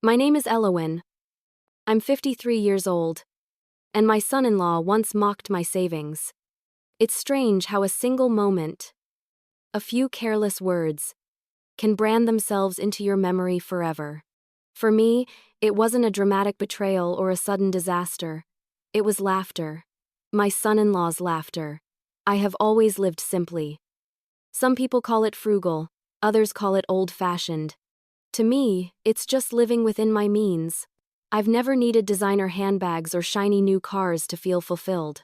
My name is Helen. I'm 53 years old, and my son-in-law once mocked my savings. It's strange how a single moment, a few careless words, can brand themselves into your memory forever. For me, it wasn't a dramatic betrayal or a sudden disaster. It was laughter. My son-in-law's laughter. I have always lived simply. Some people call it frugal, others call it old-fashioned. To me, it's just living within my means. I've never needed designer handbags or shiny new cars to feel fulfilled.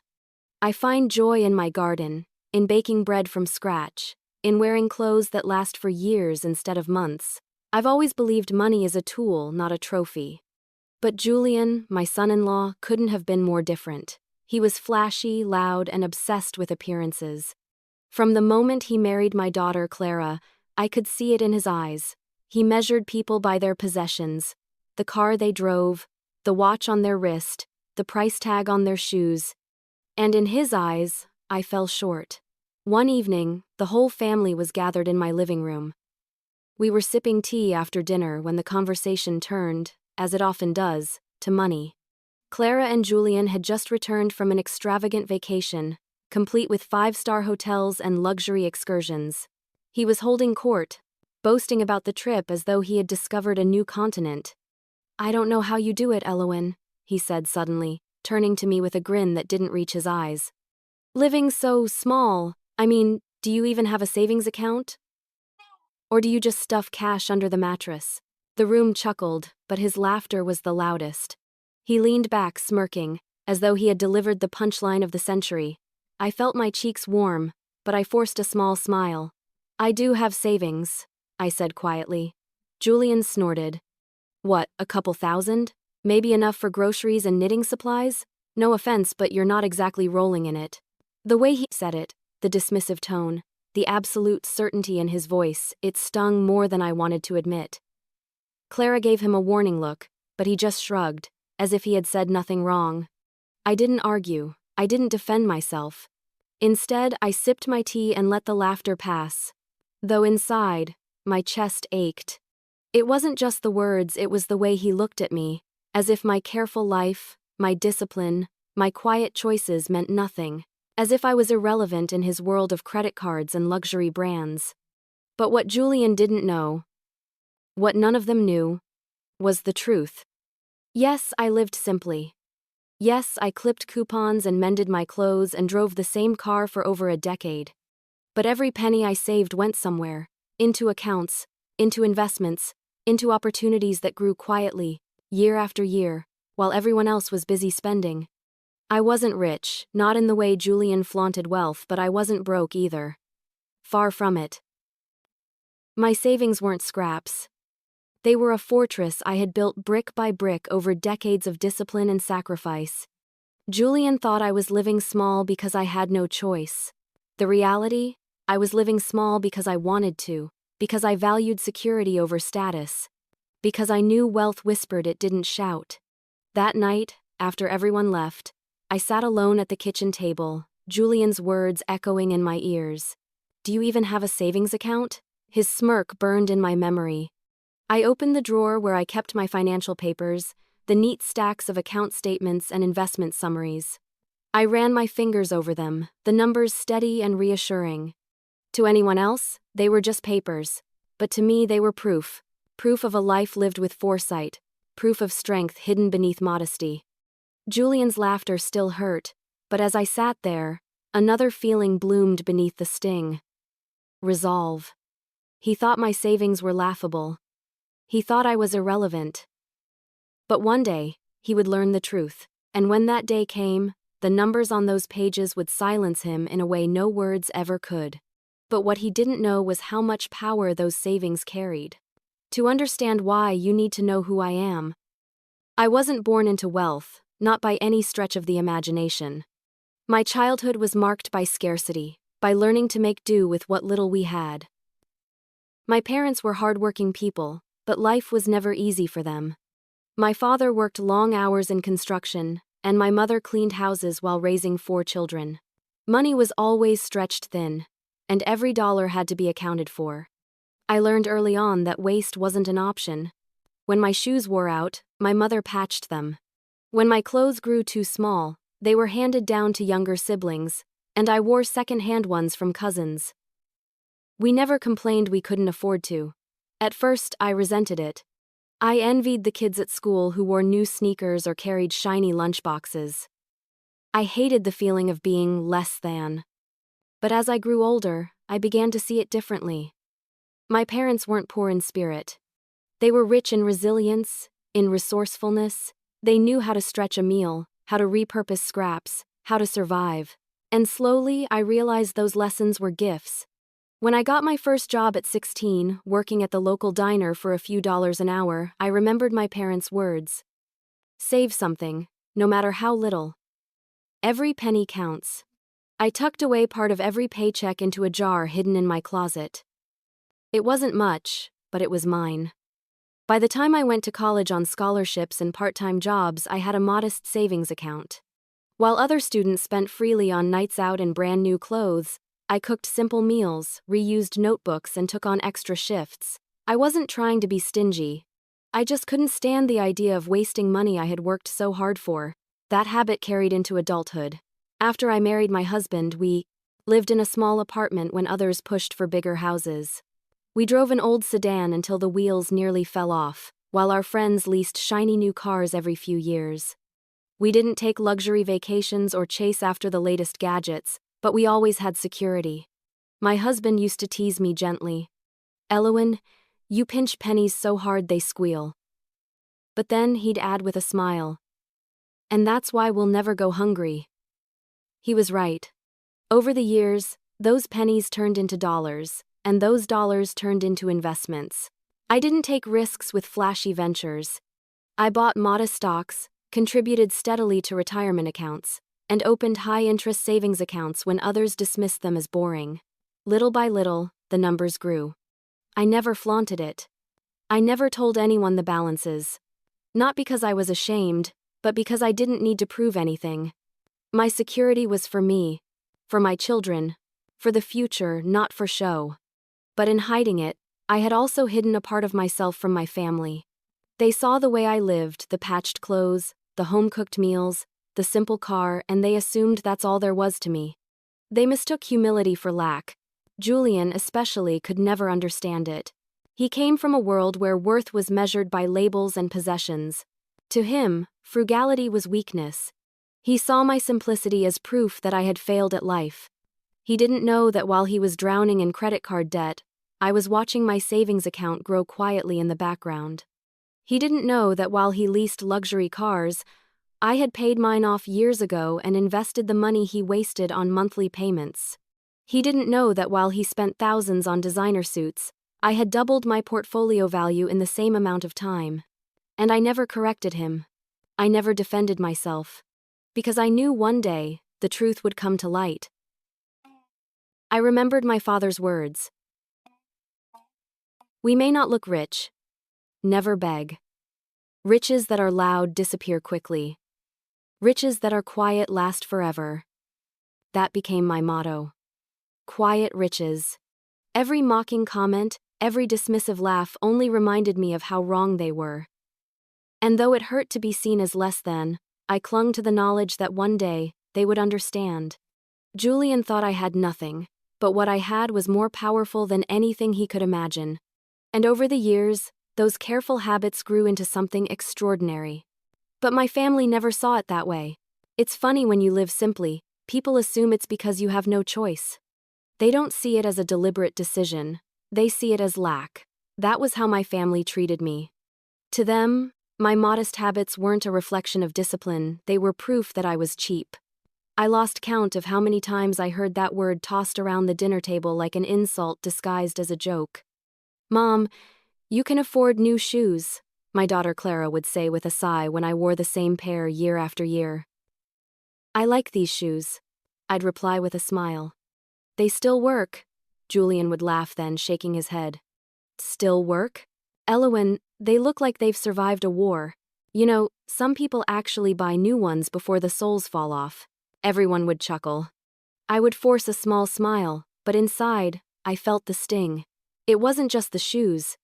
I find joy in my garden, in baking bread from scratch, in wearing clothes that last for years instead of months. I've always believed money is a tool, not a trophy. But Julian, my son-in-law, couldn't have been more different. He was flashy, loud, and obsessed with appearances. From the moment he married my daughter, Clara, I could see it in his eyes. He measured people by their possessions, the car they drove, the watch on their wrist, the price tag on their shoes. And in his eyes, I fell short. One evening, the whole family was gathered in my living room. We were sipping tea after dinner when the conversation turned, as it often does, to money. Clara and Julian had just returned from an extravagant vacation, complete with five-star hotels and luxury excursions. He was holding court, boasting about the trip as though he had discovered a new continent. "I don't know how you do it, Helen," he said suddenly, turning to me with a grin that didn't reach his eyes. "Living so small, do you even have a savings account? Or do you just stuff cash under the mattress?" The room chuckled, but his laughter was the loudest. He leaned back, smirking, as though he had delivered the punchline of the century. I felt my cheeks warm, but I forced a small smile. "I do have savings," I said quietly. Julian snorted. "What, a couple thousand? Maybe enough for groceries and knitting supplies? No offense, but you're not exactly rolling in it." The way he said it, the dismissive tone, the absolute certainty in his voice, it stung more than I wanted to admit. Clara gave him a warning look, but he just shrugged, as if he had said nothing wrong. I didn't argue. I didn't defend myself. Instead, I sipped my tea and let the laughter pass. Though inside, my chest ached. It wasn't just the words, it was the way he looked at me, as if my careful life, my discipline, my quiet choices meant nothing, as if I was irrelevant in his world of credit cards and luxury brands. But what Julian didn't know, what none of them knew, was the truth. Yes, I lived simply. Yes, I clipped coupons and mended my clothes and drove the same car for over a decade. But every penny I saved went somewhere, into accounts, into investments, into opportunities that grew quietly, year after year, while everyone else was busy spending. I wasn't rich, not in the way Julian flaunted wealth, but I wasn't broke either. Far from it. My savings weren't scraps. They were a fortress I had built brick by brick over decades of discipline and sacrifice. Julian thought I was living small because I had no choice. The reality? I was living small because I wanted to, because I valued security over status, because I knew wealth whispered it didn't shout. That night, after everyone left, I sat alone at the kitchen table, Julian's words echoing in my ears. "Do you even have a savings account?" His smirk burned in my memory. I opened the drawer where I kept my financial papers, the neat stacks of account statements and investment summaries. I ran my fingers over them, the numbers steady and reassuring. To anyone else, they were just papers. But to me they were proof. Proof of a life lived with foresight. Proof of strength hidden beneath modesty. Julian's laughter still hurt, but as I sat there, another feeling bloomed beneath the sting. Resolve. He thought my savings were laughable. He thought I was irrelevant. But one day, he would learn the truth, and when that day came, the numbers on those pages would silence him in a way no words ever could. But what he didn't know was how much power those savings carried. To understand why, you need to know who I am. I wasn't born into wealth, not by any stretch of the imagination. My childhood was marked by scarcity, by learning to make do with what little we had. My parents were hardworking people, but life was never easy for them. My father worked long hours in construction, and my mother cleaned houses while raising 4 children. Money was always stretched thin, and every dollar had to be accounted for. I learned early on that waste wasn't an option. When my shoes wore out, my mother patched them. When my clothes grew too small, they were handed down to younger siblings, and I wore second-hand ones from cousins. We never complained we couldn't afford to. At first, I resented it. I envied the kids at school who wore new sneakers or carried shiny lunchboxes. I hated the feeling of being less than. But as I grew older, I began to see it differently. My parents weren't poor in spirit. They were rich in resilience, in resourcefulness. They knew how to stretch a meal, how to repurpose scraps, how to survive. And slowly, I realized those lessons were gifts. When I got my first job at 16, working at the local diner for a few dollars an hour, I remembered my parents' words. Save something, no matter how little. Every penny counts. I tucked away part of every paycheck into a jar hidden in my closet. It wasn't much, but it was mine. By the time I went to college on scholarships and part-time jobs, I had a modest savings account. While other students spent freely on nights out and brand new clothes, I cooked simple meals, reused notebooks, and took on extra shifts. I wasn't trying to be stingy. I just couldn't stand the idea of wasting money I had worked so hard for. That habit carried into adulthood. After I married my husband, we lived in a small apartment when others pushed for bigger houses. We drove an old sedan until the wheels nearly fell off, while our friends leased shiny new cars every few years. We didn't take luxury vacations or chase after the latest gadgets, but we always had security. My husband used to tease me gently. "Elowen, you pinch pennies so hard they squeal." But then he'd add with a smile, "And that's why we'll never go hungry." He was right. Over the years, those pennies turned into dollars, and those dollars turned into investments. I didn't take risks with flashy ventures. I bought modest stocks, contributed steadily to retirement accounts, and opened high-interest savings accounts when others dismissed them as boring. Little by little, the numbers grew. I never flaunted it. I never told anyone the balances. Not because I was ashamed, but because I didn't need to prove anything. My security was for me, for my children, for the future, not for show. But in hiding it, I had also hidden a part of myself from my family. They saw the way I lived, the patched clothes, the home-cooked meals, the simple car, and they assumed that's all there was to me. They mistook humility for lack. Julian, especially, could never understand it. He came from a world where worth was measured by labels and possessions. To him, frugality was weakness. He saw my simplicity as proof that I had failed at life. He didn't know that while he was drowning in credit card debt, I was watching my savings account grow quietly in the background. He didn't know that while he leased luxury cars, I had paid mine off years ago and invested the money he wasted on monthly payments. He didn't know that while he spent thousands on designer suits, I had doubled my portfolio value in the same amount of time. And I never corrected him. I never defended myself. Because I knew one day, the truth would come to light. I remembered my father's words. We may not look rich. Never beg. Riches that are loud disappear quickly. Riches that are quiet last forever. That became my motto. Quiet riches. Every mocking comment, every dismissive laugh only reminded me of how wrong they were. And though it hurt to be seen as less than, I clung to the knowledge that one day, they would understand. Julian thought I had nothing, but what I had was more powerful than anything he could imagine. And over the years, those careful habits grew into something extraordinary. But my family never saw it that way. It's funny when you live simply, people assume it's because you have no choice. They don't see it as a deliberate decision, they see it as lack. That was how my family treated me. To them, my modest habits weren't a reflection of discipline, they were proof that I was cheap. I lost count of how many times I heard that word tossed around the dinner table like an insult disguised as a joke. "Mom, you can afford new shoes," my daughter Clara would say with a sigh when I wore the same pair year after year. "I like these shoes," I'd reply with a smile. "They still work," Julian would laugh then, shaking his head. "Still work? Elowen, they look like they've survived a war. You know, some people actually buy new ones before the soles fall off." Everyone would chuckle. I would force a small smile, but inside, I felt the sting. It wasn't just the shoes.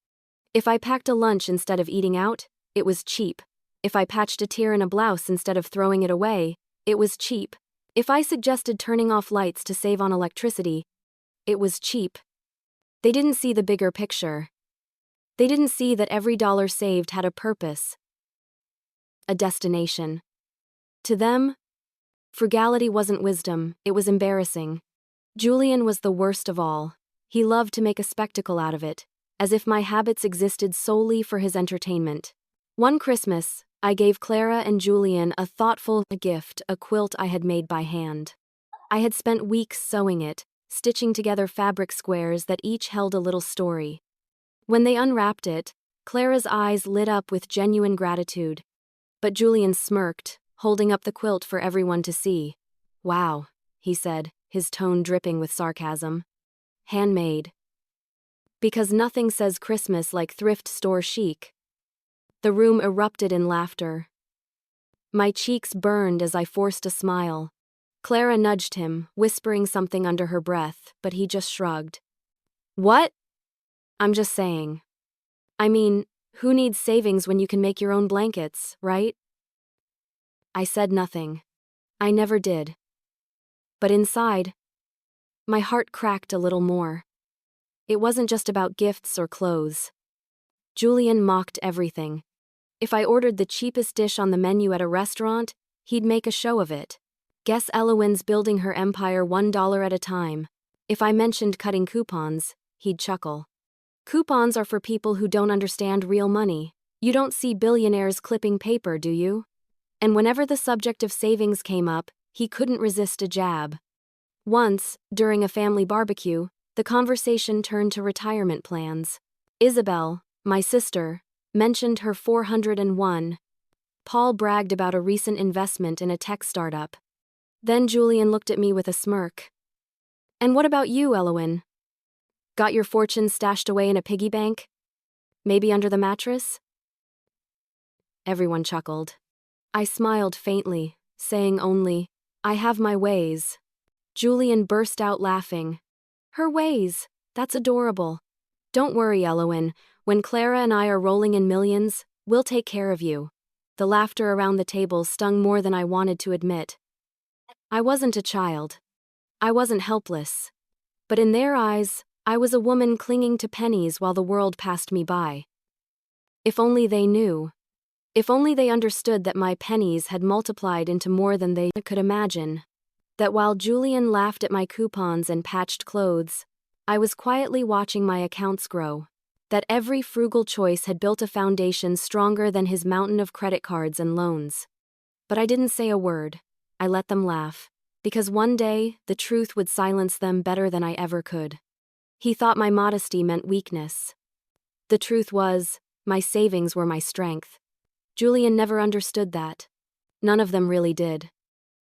If I packed a lunch instead of eating out, it was cheap. If I patched a tear in a blouse instead of throwing it away, it was cheap. If I suggested turning off lights to save on electricity, it was cheap. They didn't see the bigger picture. They didn't see that every dollar saved had a purpose, a destination. To them, frugality wasn't wisdom, it was embarrassing. Julian was the worst of all. He loved to make a spectacle out of it, as if my habits existed solely for his entertainment. One Christmas, I gave Clara and Julian a thoughtful gift, a quilt I had made by hand. I had spent weeks sewing it, stitching together fabric squares that each held a little story. When they unwrapped it, Clara's eyes lit up with genuine gratitude. But Julian smirked, holding up the quilt for everyone to see. "Wow," he said, his tone dripping with sarcasm. "Handmade." Because nothing says Christmas like thrift store chic. The room erupted in laughter. My cheeks burned as I forced a smile. Clara nudged him, whispering something under her breath, but he just shrugged. "What?" "I'm just saying. I mean, who needs savings when you can make your own blankets, right?" I said nothing. I never did. But inside, my heart cracked a little more. It wasn't just about gifts or clothes. Julian mocked everything. If I ordered the cheapest dish on the menu at a restaurant, he'd make a show of it. Guess Elowen's building her empire $1 at a time. If I mentioned cutting coupons, he'd chuckle. Coupons are for people who don't understand real money. You don't see billionaires clipping paper, do you? And whenever the subject of savings came up, he couldn't resist a jab. Once, during a family barbecue, the conversation turned to retirement plans. Isabel, my sister, mentioned her 401. Paul bragged about a recent investment in a tech startup. Then Julian looked at me with a smirk. "And what about you, Elowen? Got your fortune stashed away in a piggy bank? Maybe under the mattress?" Everyone chuckled. I smiled faintly, saying only, "I have my ways." Julian burst out laughing. "Her ways? That's adorable. Don't worry, Elowen. When Clara and I are rolling in millions, we'll take care of you." The laughter around the table stung more than I wanted to admit. I wasn't a child. I wasn't helpless. But in their eyes, I was a woman clinging to pennies while the world passed me by. If only they knew. If only they understood that my pennies had multiplied into more than they could imagine. That while Julian laughed at my coupons and patched clothes, I was quietly watching my accounts grow. That every frugal choice had built a foundation stronger than his mountain of credit cards and loans. But I didn't say a word. I let them laugh. Because one day, the truth would silence them better than I ever could. He thought my modesty meant weakness. The truth was, my savings were my strength. Julian never understood that. None of them really did.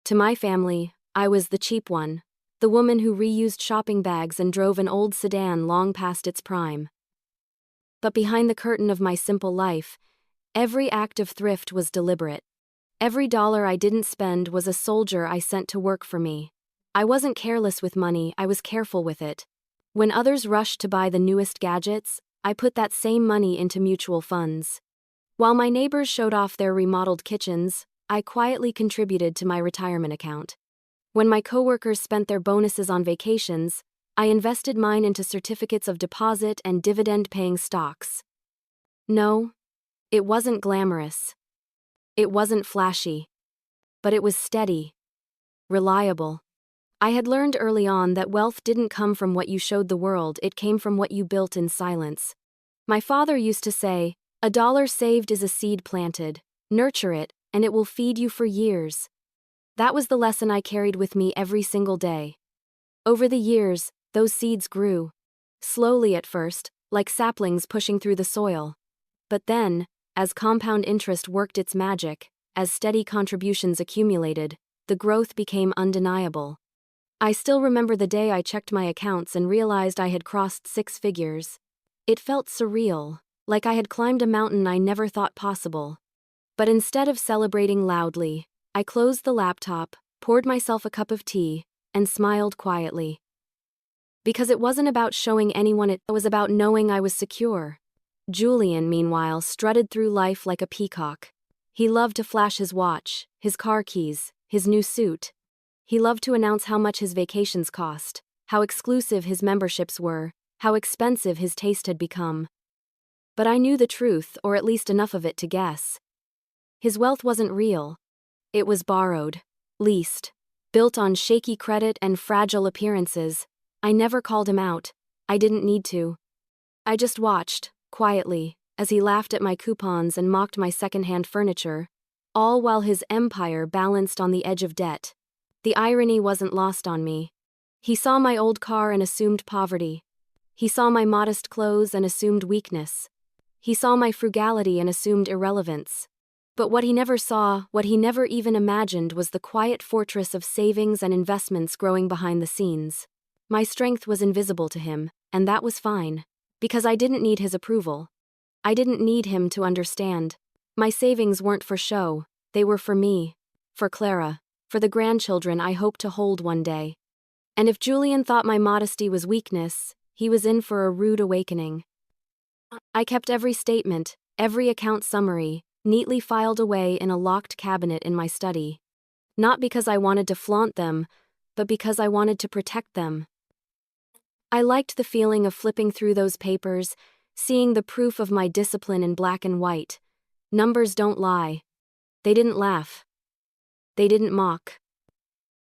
To my family, I was the cheap one, the woman who reused shopping bags and drove an old sedan long past its prime. But behind the curtain of my simple life, every act of thrift was deliberate. Every dollar I didn't spend was a soldier I sent to work for me. I wasn't careless with money, I was careful with it. When others rushed to buy the newest gadgets, I put that same money into mutual funds. While my neighbors showed off their remodeled kitchens, I quietly contributed to my retirement account. When my coworkers spent their bonuses on vacations, I invested mine into certificates of deposit and dividend-paying stocks. No, it wasn't glamorous. It wasn't flashy. But it was steady. Reliable. I had learned early on that wealth didn't come from what you showed the world, it came from what you built in silence. My father used to say, "A dollar saved is a seed planted. Nurture it, and it will feed you for years." That was the lesson I carried with me every single day. Over the years, those seeds grew. Slowly at first, like saplings pushing through the soil. But then, as compound interest worked its magic, as steady contributions accumulated, the growth became undeniable. I still remember the day I checked my accounts and realized I had crossed 6 figures. It felt surreal, like I had climbed a mountain I never thought possible. But instead of celebrating loudly, I closed the laptop, poured myself a cup of tea, and smiled quietly. Because it wasn't about showing anyone, it was about knowing I was secure. Julian, meanwhile, strutted through life like a peacock. He loved to flash his watch, his car keys, his new suit. He loved to announce how much his vacations cost, how exclusive his memberships were, how expensive his taste had become. But I knew the truth, or at least enough of it to guess. His wealth wasn't real. It was borrowed, leased, built on shaky credit and fragile appearances. I never called him out. I didn't need to. I just watched, quietly, as he laughed at my coupons and mocked my second-hand furniture, all while his empire balanced on the edge of debt. The irony wasn't lost on me. He saw my old car and assumed poverty. He saw my modest clothes and assumed weakness. He saw my frugality and assumed irrelevance. But what he never saw, what he never even imagined, was the quiet fortress of savings and investments growing behind the scenes. My strength was invisible to him, and that was fine, because I didn't need his approval. I didn't need him to understand. My savings weren't for show, they were for me, for Clara, for the grandchildren I hoped to hold one day. And if Julian thought my modesty was weakness, he was in for a rude awakening. I kept every statement, every account summary, neatly filed away in a locked cabinet in my study. Not because I wanted to flaunt them, but because I wanted to protect them. I liked the feeling of flipping through those papers, seeing the proof of my discipline in black and white. Numbers don't lie. They didn't laugh. They didn't mock.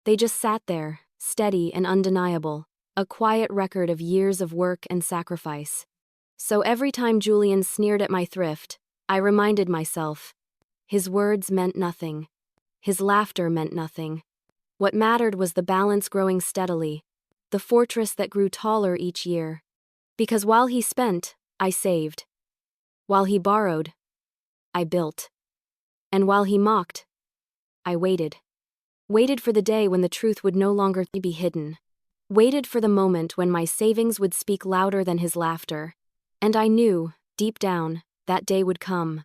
They just sat there, steady and undeniable, a quiet record of years of work and sacrifice. So every time Julian sneered at my thrift, I reminded myself, his words meant nothing. His laughter meant nothing. What mattered was the balance growing steadily, the fortress that grew taller each year. Because while he spent, I saved. While he borrowed, I built. And while he mocked, I waited. Waited for the day when the truth would no longer be hidden. Waited for the moment when my savings would speak louder than his laughter. And I knew, deep down, that day would come.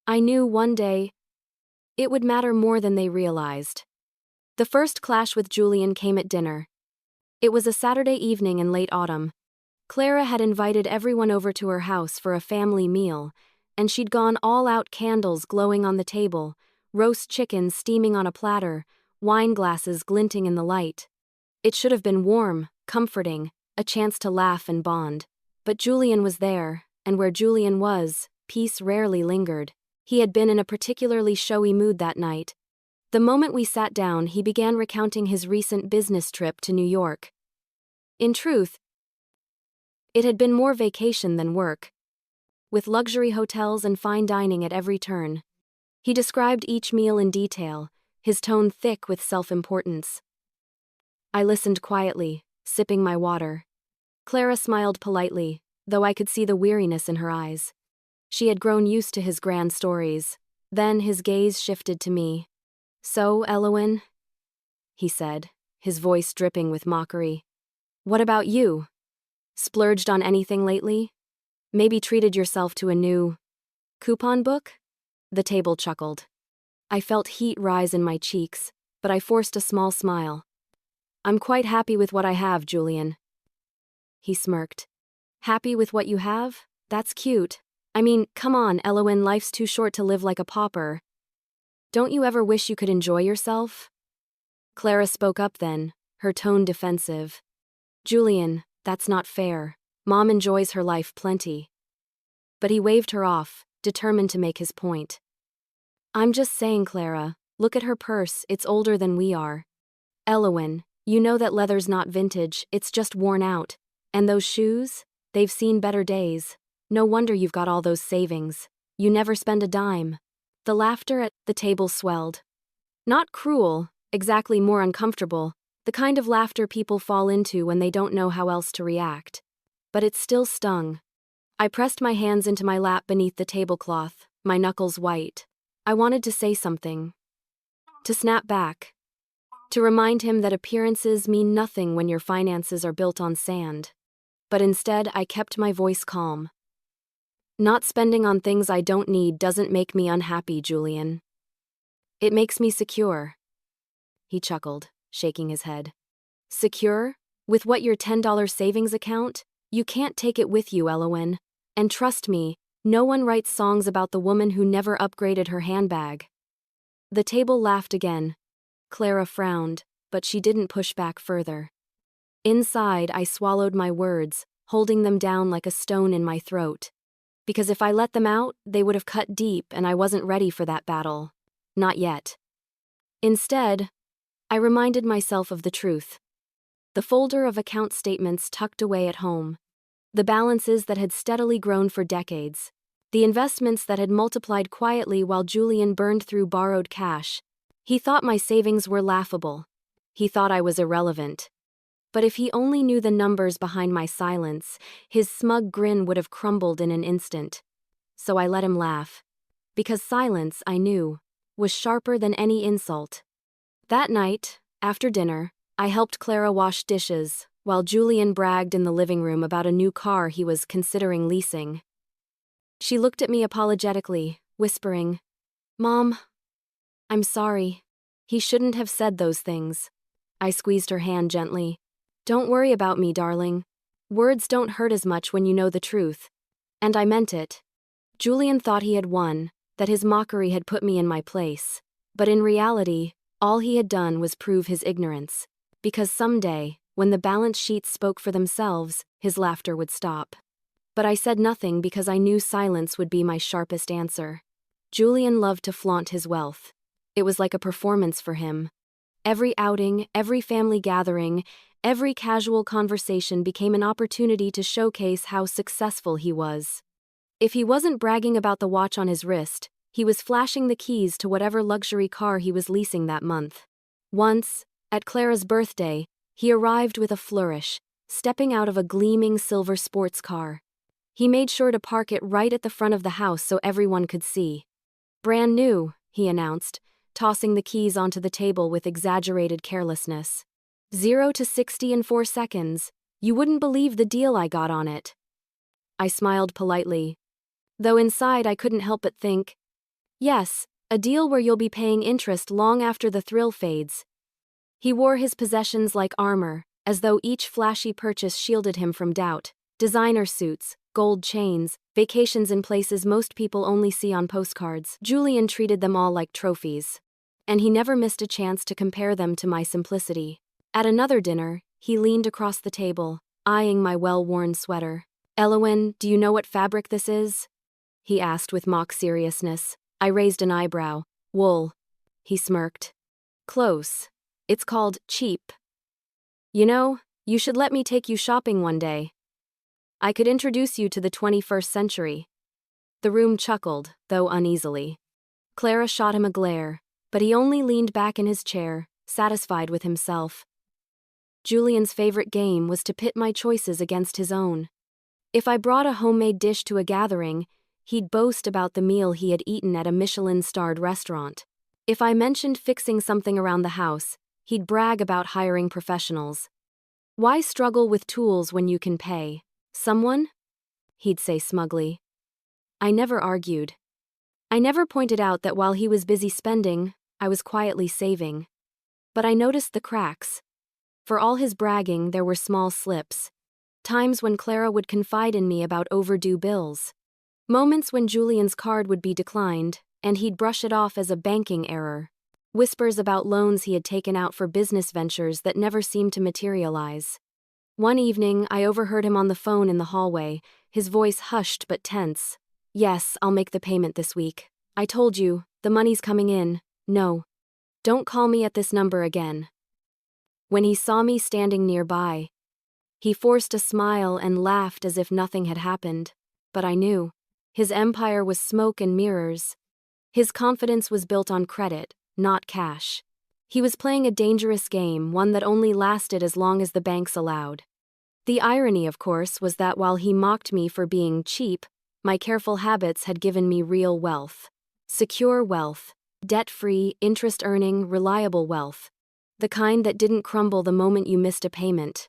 I knew one day it would matter more than they realized. The first clash with Julian came at dinner. It was a Saturday evening in late autumn. Clara had invited everyone over to her house for a family meal, and she'd gone all out, candles glowing on the table, roast chicken steaming on a platter, wine glasses glinting in the light. It should have been warm, comforting, a chance to laugh and bond. But Julian was there, and where Julian was, peace rarely lingered. He had been in a particularly showy mood that night. The moment we sat down, he began recounting his recent business trip to New York. In truth, it had been more vacation than work, with luxury hotels and fine dining at every turn. He described each meal in detail, his tone thick with self-importance. I listened quietly, sipping my water. Clara smiled politely, though I could see the weariness in her eyes. She had grown used to his grand stories. Then his gaze shifted to me. "So, Helen," he said, his voice dripping with mockery. "What about you? Splurged on anything lately? Maybe treated yourself to a new coupon book?" The table chuckled. I felt heat rise in my cheeks, but I forced a small smile. "I'm quite happy with what I have, Julian." He smirked. "Happy with what you have? That's cute. I mean, come on, Helen, life's too short to live like a pauper. Don't you ever wish you could enjoy yourself?" Clara spoke up then, her tone defensive. "Julian, that's not fair. Mom enjoys her life plenty." But he waved her off, determined to make his point. "I'm just saying, Clara, look at her purse, it's older than we are. Helen, you know that leather's not vintage, it's just worn out. And those shoes? They've seen better days. No wonder you've got all those savings. You never spend a dime." The laughter at the table swelled. Not cruel, exactly more uncomfortable, the kind of laughter people fall into when they don't know how else to react. But it still stung. I pressed my hands into my lap beneath the tablecloth, my knuckles white. I wanted to say something. To snap back. To remind him that appearances mean nothing when your finances are built on sand. But instead, I kept my voice calm. "Not spending on things I don't need doesn't make me unhappy, Julian. It makes me secure." He chuckled, shaking his head. "Secure? With what, your $10 savings account? You can't take it with you, Helen. And trust me, No one writes songs about the woman who never upgraded her handbag. The table laughed again. Clara frowned, but she didn't push back further. Inside, I swallowed my words, holding them down like a stone in my throat. Because if I let them out, they would have cut deep, and I wasn't ready for that battle. Not yet. Instead, I reminded myself of the truth. The folder of account statements tucked away at home. The balances that had steadily grown for decades. The investments that had multiplied quietly while Julian burned through borrowed cash. He thought my savings were laughable. He thought I was irrelevant. But if he only knew the numbers behind my silence, his smug grin would have crumbled in an instant. So I let him laugh. Because silence, I knew, was sharper than any insult. That night, after dinner, I helped Clara wash dishes, while Julian bragged in the living room about a new car he was considering leasing. She looked at me apologetically, whispering, "Mom, I'm sorry. He shouldn't have said those things." I squeezed her hand gently. "Don't worry about me, darling. Words don't hurt as much when you know the truth." And I meant it. Julian thought he had won, that his mockery had put me in my place. But in reality, all he had done was prove his ignorance. Because someday, when the balance sheets spoke for themselves, his laughter would stop. But I said nothing because I knew silence would be my sharpest answer. Julian loved to flaunt his wealth. It was like a performance for him. Every outing, every family gathering, every casual conversation became an opportunity to showcase how successful he was. If he wasn't bragging about the watch on his wrist, he was flashing the keys to whatever luxury car he was leasing that month. Once, at Clara's birthday, he arrived with a flourish, stepping out of a gleaming silver sports car. He made sure to park it right at the front of the house so everyone could see. "Brand new," he announced, tossing the keys onto the table with exaggerated carelessness. 0 to 60 in 4 seconds. You wouldn't believe the deal I got on it. I smiled politely, though inside I couldn't help but think, yes, a deal where you'll be paying interest long after the thrill fades. He wore his possessions like armor, as though each flashy purchase shielded him from doubt. Designer suits, gold chains, vacations in places most people only see on postcards. Julian treated them all like trophies. And he never missed a chance to compare them to my simplicity. At another dinner, he leaned across the table, eyeing my well-worn sweater. "Helen, do you know what fabric this is?" he asked with mock seriousness. I raised an eyebrow. "Wool." He smirked. "Close. It's called cheap. You know, you should let me take you shopping one day. I could introduce you to the 21st century." The room chuckled, though uneasily. Clara shot him a glare, but he only leaned back in his chair, satisfied with himself. Julian's favorite game was to pit my choices against his own. If I brought a homemade dish to a gathering, he'd boast about the meal he had eaten at a Michelin-starred restaurant. If I mentioned fixing something around the house, he'd brag about hiring professionals. "Why struggle with tools when you can pay someone?" he'd say smugly. I never argued. I never pointed out that while he was busy spending, I was quietly saving. But I noticed the cracks. For all his bragging, there were small slips. Times when Clara would confide in me about overdue bills. Moments when Julian's card would be declined, and he'd brush it off as a banking error. Whispers about loans he had taken out for business ventures that never seemed to materialize. One evening, I overheard him on the phone in the hallway, his voice hushed but tense. "Yes, I'll make the payment this week. I told you, the money's coming in. No. Don't call me at this number again." When he saw me standing nearby, he forced a smile and laughed as if nothing had happened. But I knew. His empire was smoke and mirrors. His confidence was built on credit, not cash. He was playing a dangerous game, one that only lasted as long as the banks allowed. The irony, of course, was that while he mocked me for being cheap, my careful habits had given me real wealth. Secure wealth. Debt-free, interest-earning, reliable wealth. The kind that didn't crumble the moment you missed a payment.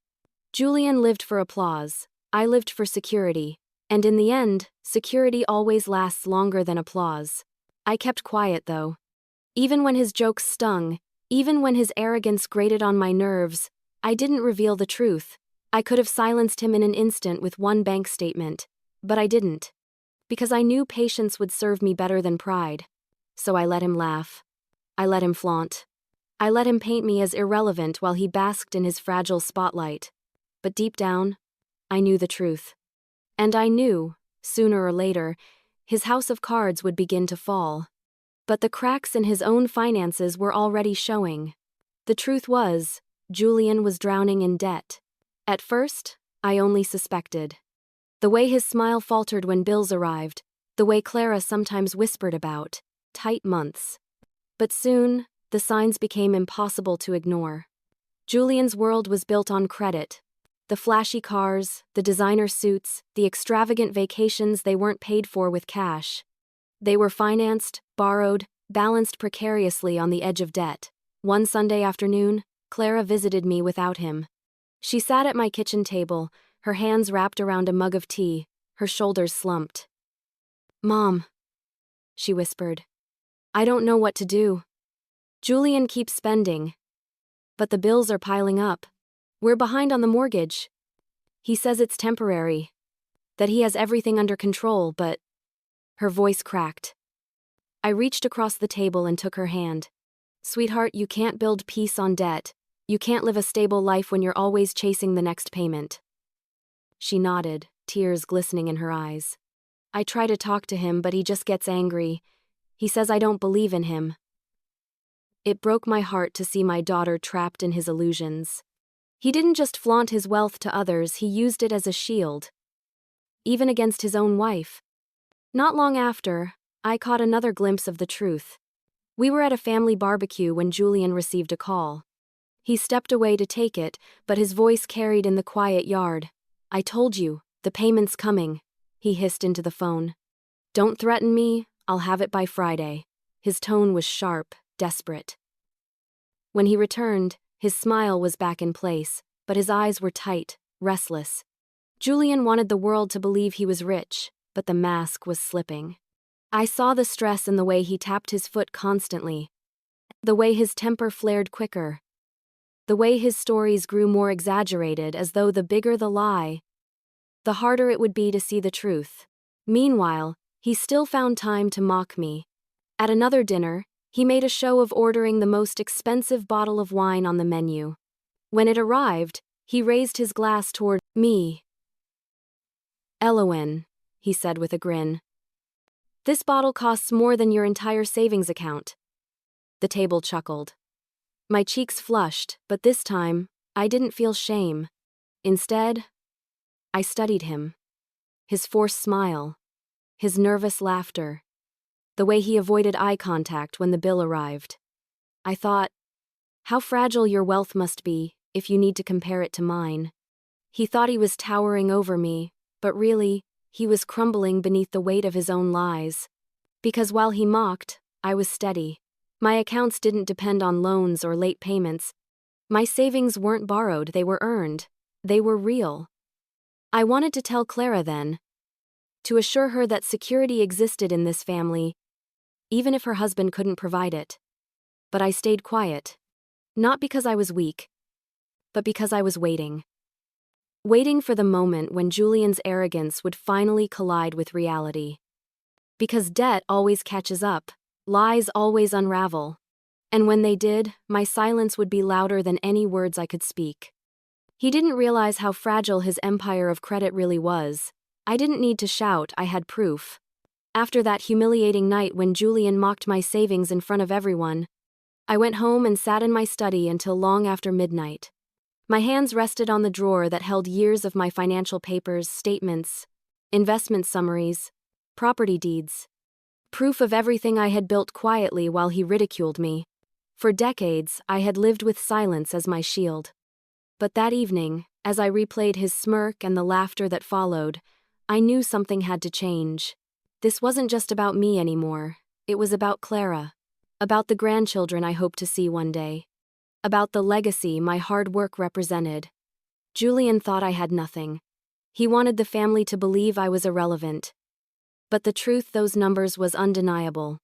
Julian lived for applause. I lived for security. And in the end, security always lasts longer than applause. I kept quiet, though. Even when his jokes stung, even when his arrogance grated on my nerves, I didn't reveal the truth. I could have silenced him in an instant with one bank statement. But I didn't. because I knew patience would serve me better than pride. So I let him laugh. I let him flaunt. I let him paint me as irrelevant while he basked in his fragile spotlight. But deep down, I knew the truth. And I knew, sooner or later, his house of cards would begin to fall. But the cracks in his own finances were already showing. The truth was, Julian was drowning in debt. At first, I only suspected. The way his smile faltered when bills arrived, the way Clara sometimes whispered about tight months. But soon, the signs became impossible to ignore. Julian's world was built on credit. The flashy cars, the designer suits, the extravagant vacations they weren't paid for with cash. They were financed, borrowed, balanced precariously on the edge of debt. One Sunday afternoon, Clara visited me without him. She sat at my kitchen table, her hands wrapped around a mug of tea, her shoulders slumped. "Mom," she whispered, "I don't know what to do. Julian keeps spending. But the bills are piling up. We're behind on the mortgage. He says it's temporary, that he has everything under control, but..." Her voice cracked. I reached across the table and took her hand. "Sweetheart, you can't build peace on debt. You can't live a stable life when you're always chasing the next payment." She nodded, tears glistening in her eyes. "I try to talk to him, but he just gets angry. He says I don't believe in him." It broke my heart to see my daughter trapped in his illusions. He didn't just flaunt his wealth to others, he used it as a shield. Even against his own wife. Not long after, I caught another glimpse of the truth. We were at a family barbecue when Julian received a call. He stepped away to take it, but his voice carried in the quiet yard. "I told you, the payment's coming," he hissed into the phone. "Don't threaten me, I'll have it by Friday." His tone was sharp, desperate. When he returned, his smile was back in place, but his eyes were tight, restless. Julian wanted the world to believe he was rich, but the mask was slipping. I saw the stress in the way he tapped his foot constantly, the way his temper flared quicker, the way his stories grew more exaggerated, as though the bigger the lie, the harder it would be to see the truth. Meanwhile, he still found time to mock me. At another dinner, he made a show of ordering the most expensive bottle of wine on the menu. When it arrived, he raised his glass toward me. "Helen," he said with a grin. "This bottle costs more than your entire savings account." The table chuckled. My cheeks flushed, but this time, I didn't feel shame. Instead, I studied him. His forced smile. His nervous laughter. The way he avoided eye contact when the bill arrived. I thought, how fragile your wealth must be, if you need to compare it to mine. He thought he was towering over me, but really, he was crumbling beneath the weight of his own lies. Because while he mocked, I was steady. My accounts didn't depend on loans or late payments. My savings weren't borrowed, they were earned. They were real. I wanted to tell Clara then, to assure her that security existed in this family, even if her husband couldn't provide it. But I stayed quiet. Not because I was weak, but because I was waiting. Waiting for the moment when Julian's arrogance would finally collide with reality. Because debt always catches up, lies always unravel. And when they did, my silence would be louder than any words I could speak. He didn't realize how fragile his empire of credit really was. I didn't need to shout, I had proof. After that humiliating night when Julian mocked my savings in front of everyone, I went home and sat in my study until long after midnight. My hands rested on the drawer that held years of my financial papers, statements, investment summaries, property deeds. Proof of everything I had built quietly while he ridiculed me. For decades, I had lived with silence as my shield. But that evening, as I replayed his smirk and the laughter that followed, I knew something had to change. This wasn't just about me anymore. It was about Clara. About the grandchildren I hoped to see one day. About the legacy my hard work represented. Julian thought I had nothing. He wanted the family to believe I was irrelevant. But the truth, those numbers, was undeniable.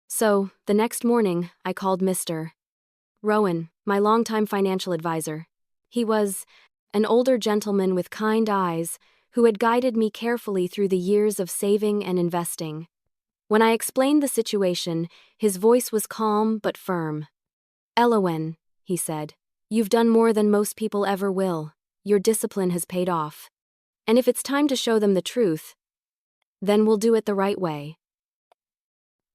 So, the next morning, I called Mr. Rowan, my longtime financial advisor. He was an older gentleman with kind eyes, who had guided me carefully through the years of saving and investing. When I explained the situation, his voice was calm but firm. "Helen," he said, "you've done more than most people ever will. Your discipline has paid off. And if it's time to show them the truth, then we'll do it the right way."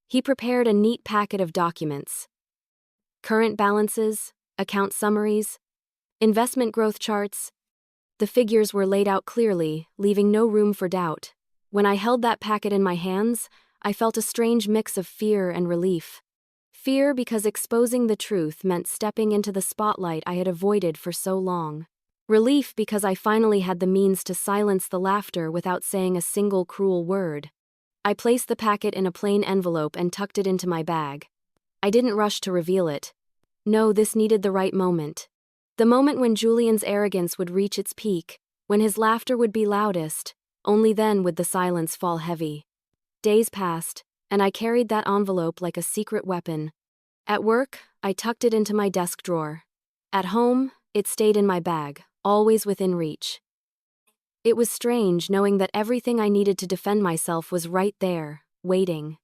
He prepared a neat packet of documents: current balances, account summaries, investment growth charts. The figures were laid out clearly, leaving no room for doubt. When I held that packet in my hands, I felt a strange mix of fear and relief. Fear because exposing the truth meant stepping into the spotlight I had avoided for so long. Relief because I finally had the means to silence the laughter without saying a single cruel word. I placed the packet in a plain envelope and tucked it into my bag. I didn't rush to reveal it. No, this needed the right moment. The moment when Julian's arrogance would reach its peak, when his laughter would be loudest, only then would the silence fall heavy. Days passed, and I carried that envelope like a secret weapon. At work, I tucked it into my desk drawer. At home, it stayed in my bag, always within reach. It was strange knowing that everything I needed to defend myself was right there, waiting.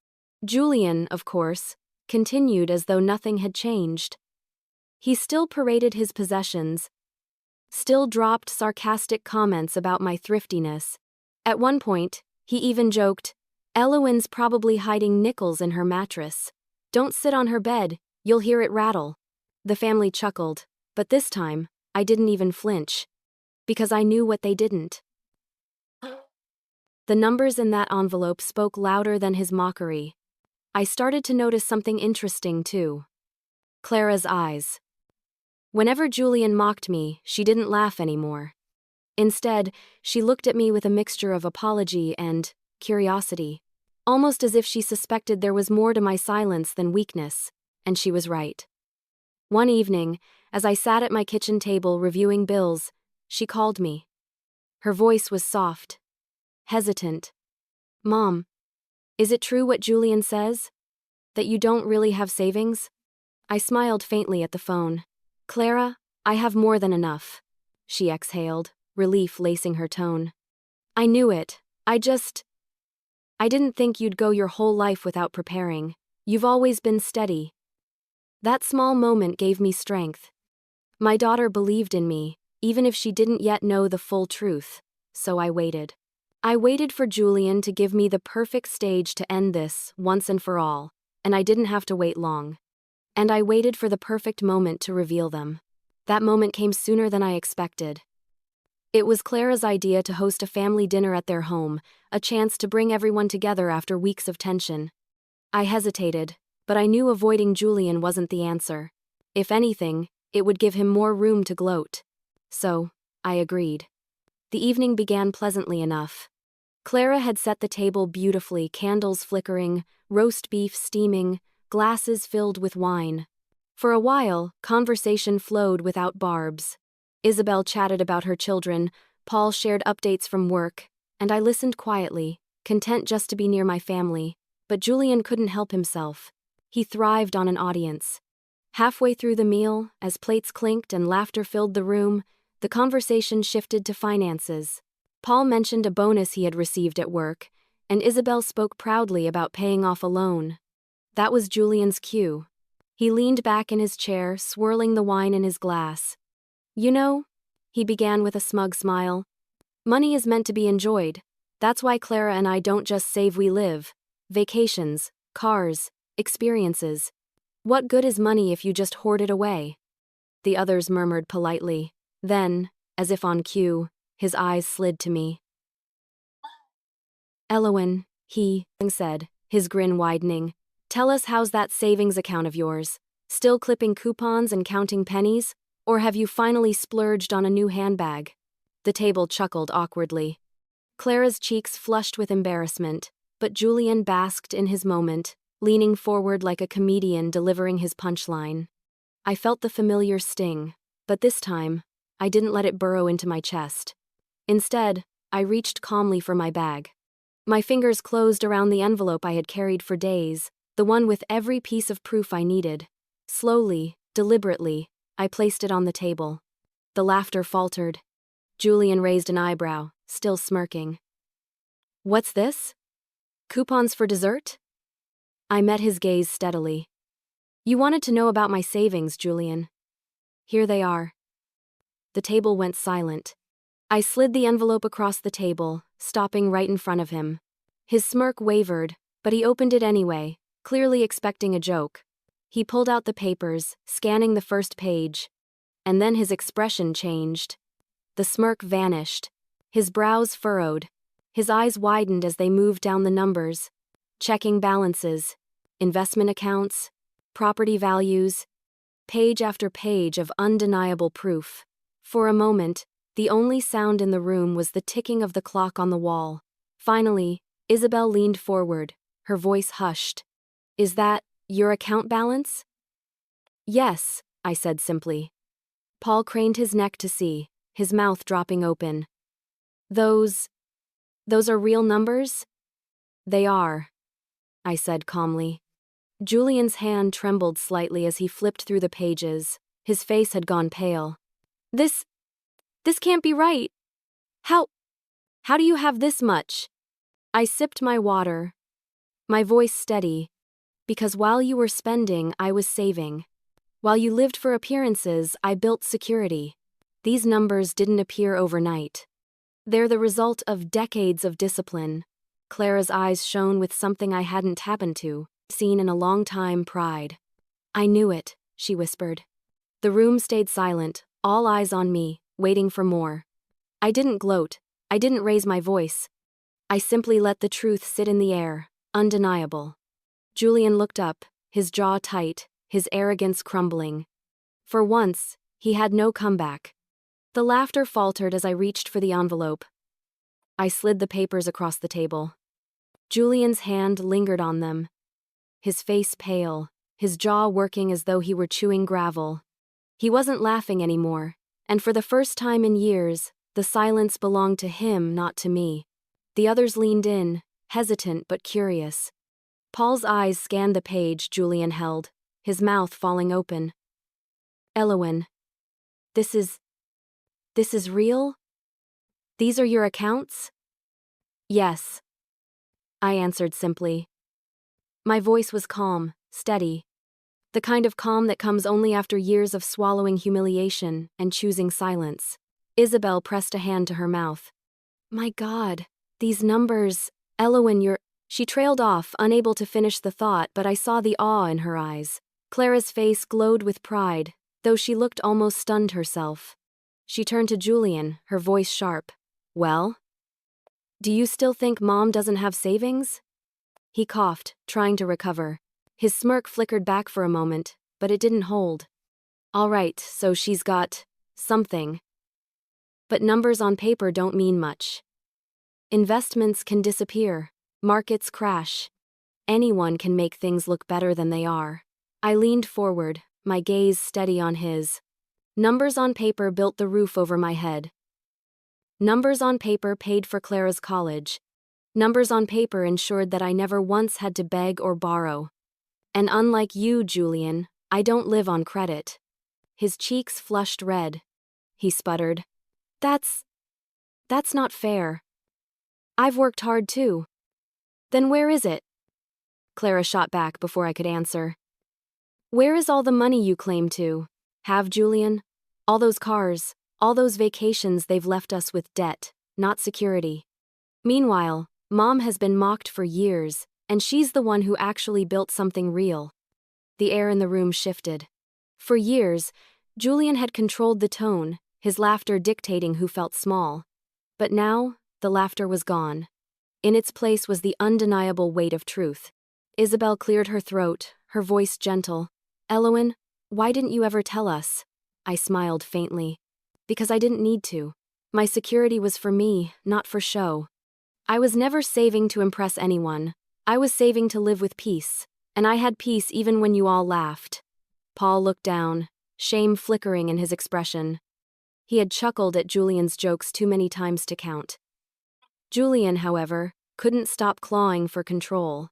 Julian, of course, continued as though nothing had changed. He still paraded his possessions, still dropped sarcastic comments about my thriftiness. At one point, he even joked, "Elowen's probably hiding nickels in her mattress. Don't sit on her bed, you'll hear it rattle." The family chuckled, but this time, I didn't even flinch. Because I knew what they didn't. The numbers in that envelope spoke louder than his mockery. I started to notice something interesting too. Clara's eyes. Whenever Julian mocked me, she didn't laugh anymore. Instead, she looked at me with a mixture of apology and curiosity, almost as if she suspected there was more to my silence than weakness, and she was right. One evening, as I sat at my kitchen table reviewing bills, she called me. Her voice was soft, hesitant. "Mom, is it true what Julian says? That you don't really have savings?" I smiled faintly at the phone. "Clara, I have more than enough," she exhaled, relief lacing her tone. "I knew it. I didn't think you'd go your whole life without preparing. You've always been steady." That small moment gave me strength. My daughter believed in me, even if she didn't yet know the full truth, so I waited. I waited for Julian to give me the perfect stage to end this, once and for all, and I didn't have to wait long. And I waited for the perfect moment to reveal them. That moment came sooner than I expected. It was Clara's idea to host a family dinner at their home, a chance to bring everyone together after weeks of tension. I hesitated, but I knew avoiding Julian wasn't the answer. If anything, it would give him more room to gloat. So, I agreed. The evening began pleasantly enough. Clara had set the table beautifully, candles flickering, roast beef steaming, glasses filled with wine. For a while, conversation flowed without barbs. Isabel chatted about her children, Paul shared updates from work, and I listened quietly, content just to be near my family. But Julian couldn't help himself. He thrived on an audience. Halfway through the meal, as plates clinked and laughter filled the room, the conversation shifted to finances. Paul mentioned a bonus he had received at work, and Isabel spoke proudly about paying off a loan. That was Julian's cue. He leaned back in his chair, swirling the wine in his glass. "You know," he began with a smug smile, "money is meant to be enjoyed. That's why Clara and I don't just save, we live. Vacations, cars, experiences. What good is money if you just hoard it away?" The others murmured politely. Then, as if on cue, his eyes slid to me. "Elowen," he said, his grin widening, "tell us, how's that savings account of yours? Still clipping coupons and counting pennies? Or have you finally splurged on a new handbag?" The table chuckled awkwardly. Clara's cheeks flushed with embarrassment, but Julian basked in his moment, leaning forward like a comedian delivering his punchline. I felt the familiar sting, but this time, I didn't let it burrow into my chest. Instead, I reached calmly for my bag. My fingers closed around the envelope I had carried for days, the one with every piece of proof I needed. Slowly, deliberately, I placed it on the table. The laughter faltered. Julian raised an eyebrow, still smirking. What's this? Coupons for dessert? I met his gaze steadily. You wanted to know about my savings, Julian. Here they are. The table went silent. I slid the envelope across the table, stopping right in front of him. His smirk wavered, but he opened it anyway, clearly expecting a joke. He pulled out the papers, scanning the first page. And then his expression changed. The smirk vanished. His brows furrowed. His eyes widened as they moved down the numbers. Checking balances, investment accounts, property values, page after page of undeniable proof. For a moment, the only sound in the room was the ticking of the clock on the wall. Finally, Isabel leaned forward, her voice hushed. Is that your account balance? Yes, I said simply. Paul craned his neck to see, his mouth dropping open. Those are real numbers? They are, I said calmly. Julian's hand trembled slightly as he flipped through the pages. His face had gone pale. This can't be right. How do you have this much? I sipped my water, my voice steady, because while you were spending, I was saving. While you lived for appearances, I built security. These numbers didn't appear overnight. They're the result of decades of discipline. Clara's eyes shone with something I hadn't happened to, seen in a long time, pride. I knew it, she whispered. The room stayed silent, all eyes on me, waiting for more. I didn't gloat. I didn't raise my voice. I simply let the truth sit in the air, undeniable. Julian looked up, his jaw tight, his arrogance crumbling. For once, he had no comeback. The laughter faltered as I reached for the envelope. I slid the papers across the table. Julian's hand lingered on them. His face pale, his jaw working as though he were chewing gravel. He wasn't laughing anymore, and for the first time in years, the silence belonged to him, not to me. The others leaned in, hesitant but curious. Paul's eyes scanned the page Julian held, his mouth falling open. Elowen, this is real? These are your accounts? Yes, I answered simply. My voice was calm, steady. The kind of calm that comes only after years of swallowing humiliation and choosing silence. Isabel pressed a hand to her mouth. My God, these numbers, Elowen, She trailed off, unable to finish the thought, but I saw the awe in her eyes. Clara's face glowed with pride, though she looked almost stunned herself. She turned to Julian, her voice sharp. Well? Do you still think Mom doesn't have savings? He coughed, trying to recover. His smirk flickered back for a moment, but it didn't hold. All right, so she's got something. But numbers on paper don't mean much. Investments can disappear. Markets crash. Anyone can make things look better than they are. I leaned forward, my gaze steady on his. Numbers on paper built the roof over my head. Numbers on paper paid for Clara's college. Numbers on paper ensured that I never once had to beg or borrow. And unlike you, Julian, I don't live on credit. His cheeks flushed red. He sputtered. That's not fair. I've worked hard too. Then where is it? Clara shot back before I could answer. Where is all the money you claim to have, Julian? All those cars, all those vacations, they've left us with debt, not security. Meanwhile, Mom has been mocked for years, and she's the one who actually built something real. The air in the room shifted. For years, Julian had controlled the tone, his laughter dictating who felt small. But now, the laughter was gone. In its place was the undeniable weight of truth. Isabel cleared her throat, her voice gentle. Elowen, why didn't you ever tell us? I smiled faintly. Because I didn't need to. My security was for me, not for show. I was never saving to impress anyone. I was saving to live with peace. And I had peace even when you all laughed. Paul looked down, shame flickering in his expression. He had chuckled at Julian's jokes too many times to count. Julian, however, couldn't stop clawing for control.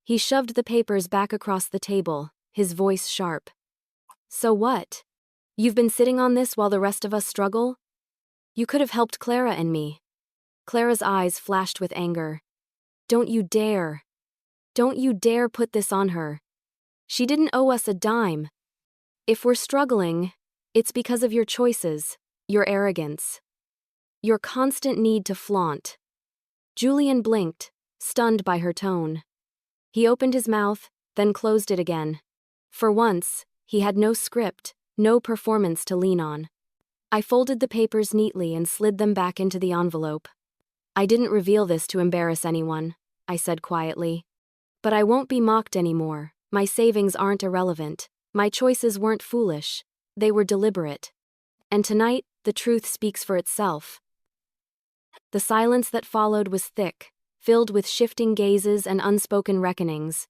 He shoved the papers back across the table, his voice sharp. So what? You've been sitting on this while the rest of us struggle? You could have helped Clara and me. Clara's eyes flashed with anger. Don't you dare. Don't you dare put this on her. She didn't owe us a dime. If we're struggling, it's because of your choices, your arrogance, your constant need to flaunt. Julian blinked, stunned by her tone. He opened his mouth, then closed it again. For once, he had no script, no performance to lean on. I folded the papers neatly and slid them back into the envelope. I didn't reveal this to embarrass anyone, I said quietly. But I won't be mocked anymore. My savings aren't irrelevant. My choices weren't foolish. They were deliberate. And tonight, the truth speaks for itself. The silence that followed was thick, filled with shifting gazes and unspoken reckonings.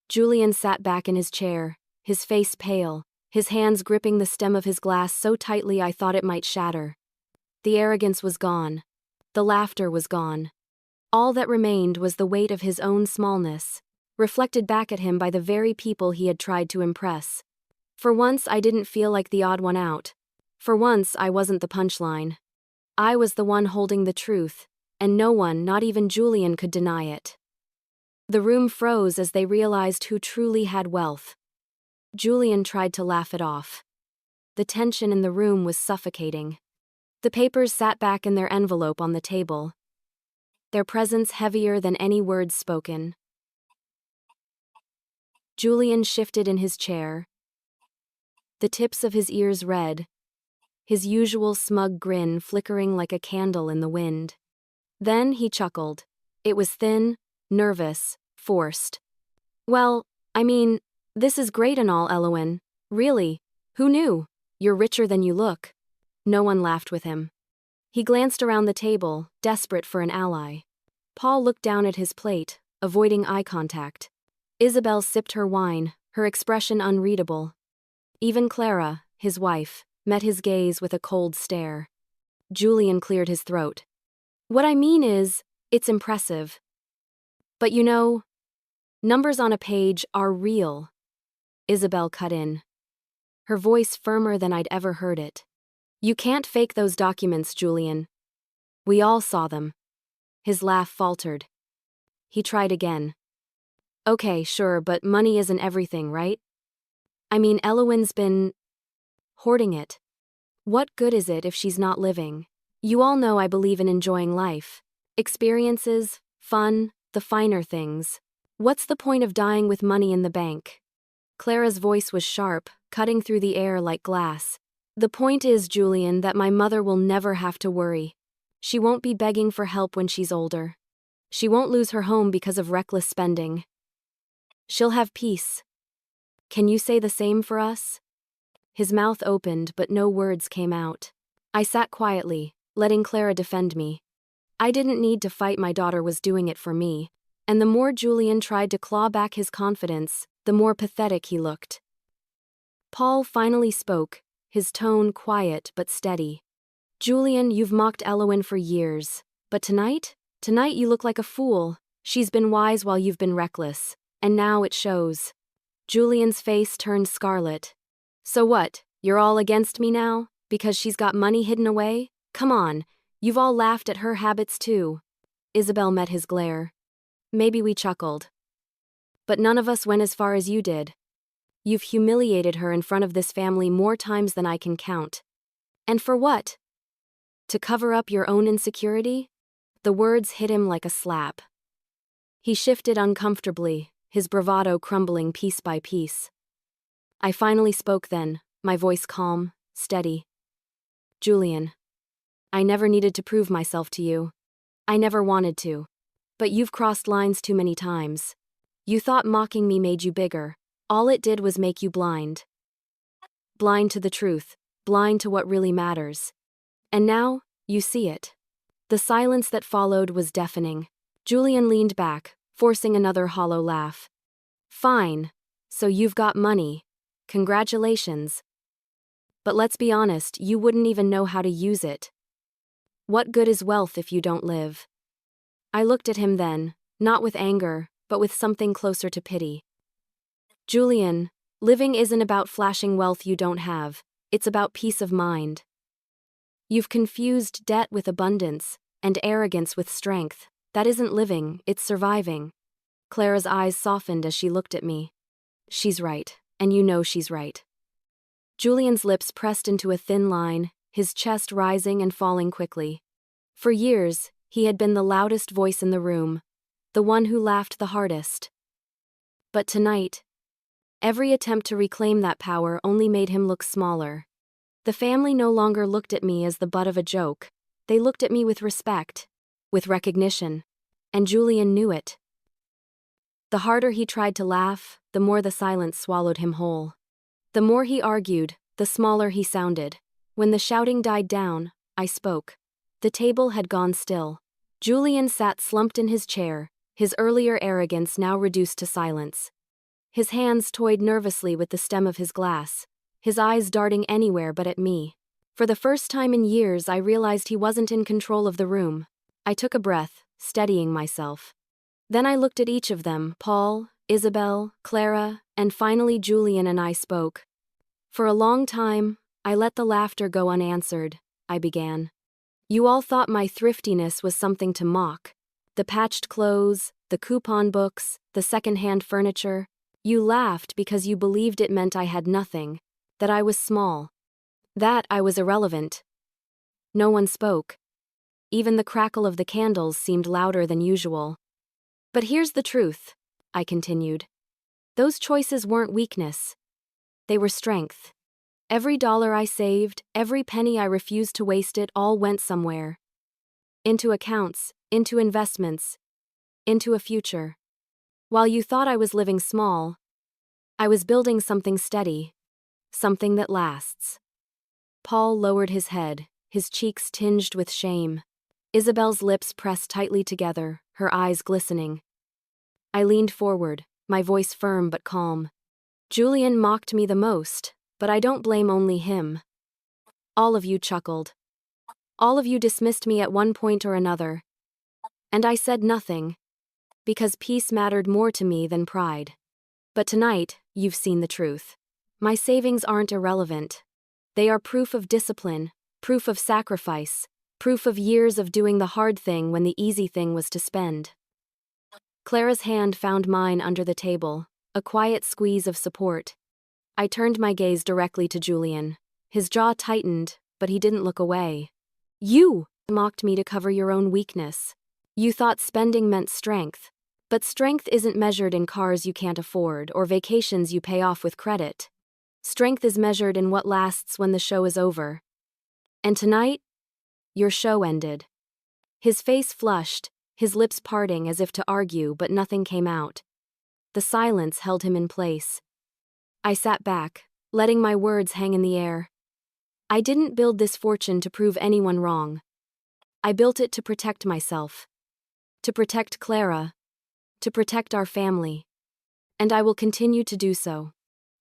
Julian sat back in his chair, his face pale, his hands gripping the stem of his glass so tightly I thought it might shatter. The arrogance was gone. The laughter was gone. All that remained was the weight of his own smallness, reflected back at him by the very people he had tried to impress. For once I didn't feel like the odd one out. For once I wasn't the punchline. I was the one holding the truth, and no one, not even Julian, could deny it. The room froze as they realized who truly had wealth. Julian tried to laugh it off. The tension in the room was suffocating. The papers sat back in their envelope on the table, their presence heavier than any words spoken. Julian shifted in his chair, the tips of his ears red, his usual smug grin flickering like a candle in the wind. Then he chuckled. It was thin, nervous, forced. Well, I mean, this is great and all, Helen. Really, who knew? You're richer than you look. No one laughed with him. He glanced around the table, desperate for an ally. Paul looked down at his plate, avoiding eye contact. Isabel sipped her wine, her expression unreadable. Even Clara, his wife, met his gaze with a cold stare. Julian cleared his throat. What I mean is, it's impressive. But you know, numbers on a page are real. Isabel cut in, her voice firmer than I'd ever heard it. You can't fake those documents, Julian. We all saw them. His laugh faltered. He tried again. Okay, sure, but money isn't everything, right? I mean, Elowen's been hoarding it. What good is it if she's not living? You all know I believe in enjoying life. Experiences, fun, the finer things. What's the point of dying with money in the bank? Clara's voice was sharp, cutting through the air like glass. The point is, Julian, that my mother will never have to worry. She won't be begging for help when she's older. She won't lose her home because of reckless spending. She'll have peace. Can you say the same for us? His mouth opened, but no words came out. I sat quietly, letting Clara defend me. I didn't need to fight, my daughter was doing it for me. And the more Julian tried to claw back his confidence, the more pathetic he looked. Paul finally spoke, his tone quiet but steady. Julian, you've mocked Elowen for years. But tonight you look like a fool. She's been wise while you've been reckless. And now it shows. Julian's face turned scarlet. So what, you're all against me now? Because she's got money hidden away? Come on, you've all laughed at her habits too. Isabel met his glare. Maybe we chuckled. But none of us went as far as you did. You've humiliated her in front of this family more times than I can count. And for what? To cover up your own insecurity? The words hit him like a slap. He shifted uncomfortably, his bravado crumbling piece by piece. I finally spoke then, my voice calm, steady. Julian, I never needed to prove myself to you. I never wanted to. But you've crossed lines too many times. You thought mocking me made you bigger. All it did was make you blind. Blind to the truth, blind to what really matters. And now, you see it. The silence that followed was deafening. Julian leaned back, forcing another hollow laugh. Fine, so you've got money. Congratulations. But let's be honest, you wouldn't even know how to use it. What good is wealth if you don't live? I looked at him then, not with anger, but with something closer to pity. Julian, living isn't about flashing wealth you don't have, it's about peace of mind. You've confused debt with abundance, and arrogance with strength. That isn't living, it's surviving. Clara's eyes softened as she looked at me. She's right, and you know she's right. Julian's lips pressed into a thin line, his chest rising and falling quickly. For years, he had been the loudest voice in the room, the one who laughed the hardest. But tonight, every attempt to reclaim that power only made him look smaller. The family no longer looked at me as the butt of a joke. They looked at me with respect, with recognition, and Julian knew it. The harder he tried to laugh, the more the silence swallowed him whole. The more he argued, the smaller he sounded. When the shouting died down, I spoke. The table had gone still. Julian sat slumped in his chair, his earlier arrogance now reduced to silence. His hands toyed nervously with the stem of his glass, his eyes darting anywhere but at me. For the first time in years, I realized he wasn't in control of the room. I took a breath, steadying myself. Then I looked at each of them, Paul, Isabel, Clara, and finally Julian, and I spoke. For a long time, I let the laughter go unanswered. I began. You all thought my thriftiness was something to mock. The patched clothes, the coupon books, the second-hand furniture. You laughed because you believed it meant I had nothing, that I was small, that I was irrelevant. No one spoke. Even the crackle of the candles seemed louder than usual. But here's the truth, I continued. Those choices weren't weakness. They were strength. Every dollar I saved, every penny I refused to waste, it all went somewhere. Into accounts, into investments, into a future. While you thought I was living small, I was building something steady, something that lasts. Paul lowered his head, his cheeks tinged with shame. Isabel's lips pressed tightly together, her eyes glistening. I leaned forward, my voice firm but calm. Julian mocked me the most, but I don't blame only him. All of you chuckled. All of you dismissed me at one point or another. And I said nothing, because peace mattered more to me than pride. But tonight, you've seen the truth. My savings aren't irrelevant. They are proof of discipline, proof of sacrifice, proof of years of doing the hard thing when the easy thing was to spend. Clara's hand found mine under the table, a quiet squeeze of support. I turned my gaze directly to Julian. His jaw tightened, but he didn't look away. You mocked me to cover your own weakness. You thought spending meant strength. But strength isn't measured in cars you can't afford or vacations you pay off with credit. Strength is measured in what lasts when the show is over. And tonight, your show ended. His face flushed, his lips parting as if to argue, but nothing came out. The silence held him in place. I sat back, letting my words hang in the air. I didn't build this fortune to prove anyone wrong. I built it to protect myself. To protect Clara. To protect our family. And I will continue to do so.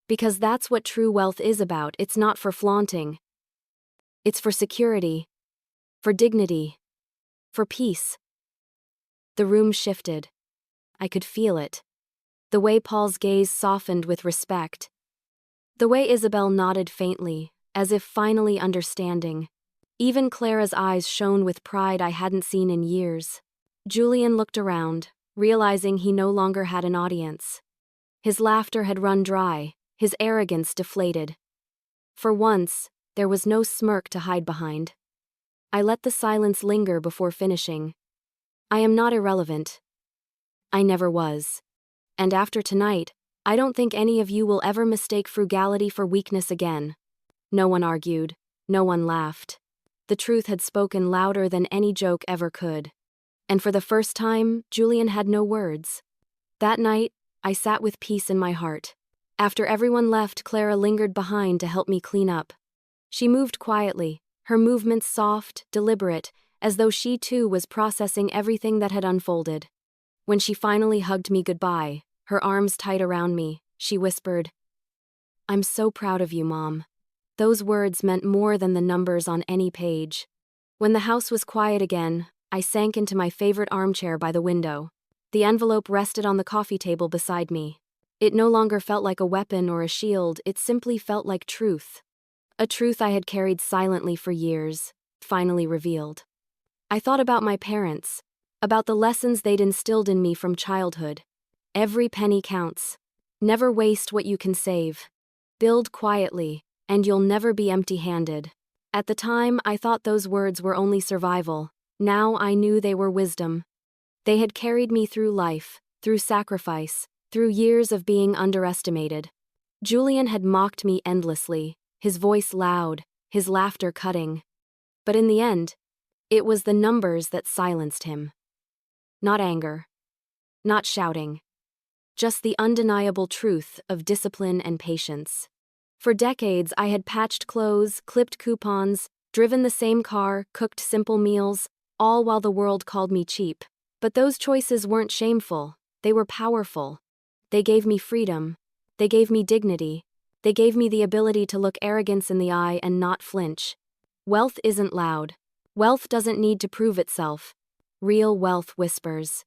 Because that's what true wealth is about. It's not for flaunting. It's for security. For dignity. For peace. The room shifted. I could feel it. The way Paul's gaze softened with respect. The way Isabel nodded faintly, as if finally understanding. Even Clara's eyes shone with pride I hadn't seen in years. Julian looked around, realizing he no longer had an audience. His laughter had run dry, his arrogance deflated. For once, there was no smirk to hide behind. I let the silence linger before finishing. I am not irrelevant. I never was. And after tonight, I don't think any of you will ever mistake frugality for weakness again. No one argued. No one laughed. The truth had spoken louder than any joke ever could. And for the first time, Julian had no words. That night, I sat with peace in my heart. After everyone left, Clara lingered behind to help me clean up. She moved quietly, her movements soft, deliberate, as though she too was processing everything that had unfolded. When she finally hugged me goodbye, her arms tight around me, she whispered, "I'm so proud of you, Mom." Those words meant more than the numbers on any page. When the house was quiet again, I sank into my favorite armchair by the window. The envelope rested on the coffee table beside me. It no longer felt like a weapon or a shield, it simply felt like truth. A truth I had carried silently for years. finally revealed. I thought about my parents, about the lessons they'd instilled in me from childhood. Every penny counts. Never waste what you can save. Build quietly, and you'll never be empty-handed. At the time, I thought those words were only survival. Now I knew they were wisdom. They had carried me through life, through sacrifice, through years of being underestimated. Julian had mocked me endlessly, his voice loud, his laughter cutting. But in the end, it was the numbers that silenced him. Not anger. Not shouting. Just the undeniable truth of discipline and patience. For decades, I had patched clothes, clipped coupons, driven the same car, cooked simple meals, all while the world called me cheap. But those choices weren't shameful. They were powerful. They gave me freedom. They gave me dignity. They gave me the ability to look arrogance in the eye and not flinch. Wealth isn't loud. Wealth doesn't need to prove itself. Real wealth whispers.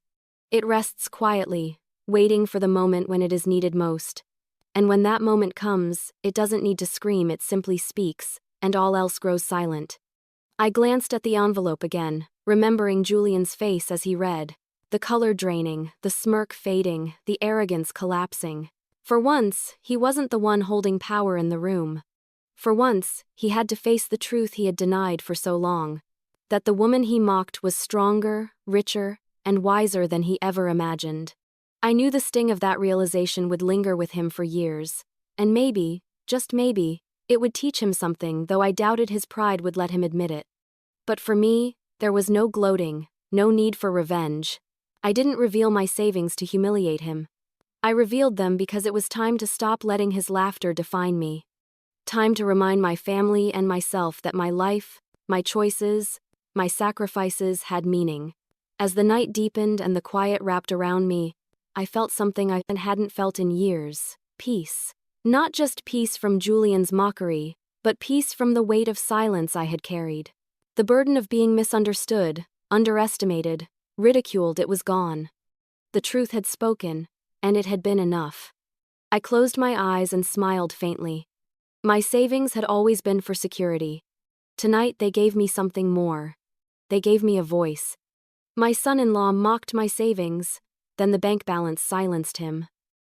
It rests quietly, waiting for the moment when it is needed most. And when that moment comes, it doesn't need to scream, it simply speaks, and all else grows silent. I glanced at the envelope again, remembering Julian's face as he read. The color draining, the smirk fading, the arrogance collapsing. For once, he wasn't the one holding power in the room. For once, he had to face the truth he had denied for so long. That the woman he mocked was stronger, richer, and wiser than he ever imagined. I knew the sting of that realization would linger with him for years. And maybe, just maybe, it would teach him something, though I doubted his pride would let him admit it. But for me, there was no gloating, no need for revenge. I didn't reveal my savings to humiliate him. I revealed them because it was time to stop letting his laughter define me. Time to remind my family and myself that my life, my choices, my sacrifices had meaning. As the night deepened and the quiet wrapped around me, I felt something I hadn't felt in years. Peace. Not just peace from Julian's mockery, but peace from the weight of silence I had carried. The burden of being misunderstood, underestimated, ridiculed, it was gone. The truth had spoken, and it had been enough. I closed my eyes and smiled faintly. My savings had always been for security. Tonight they gave me something more. They gave me a voice. My son-in-law mocked my savings, then the bank balance silenced him.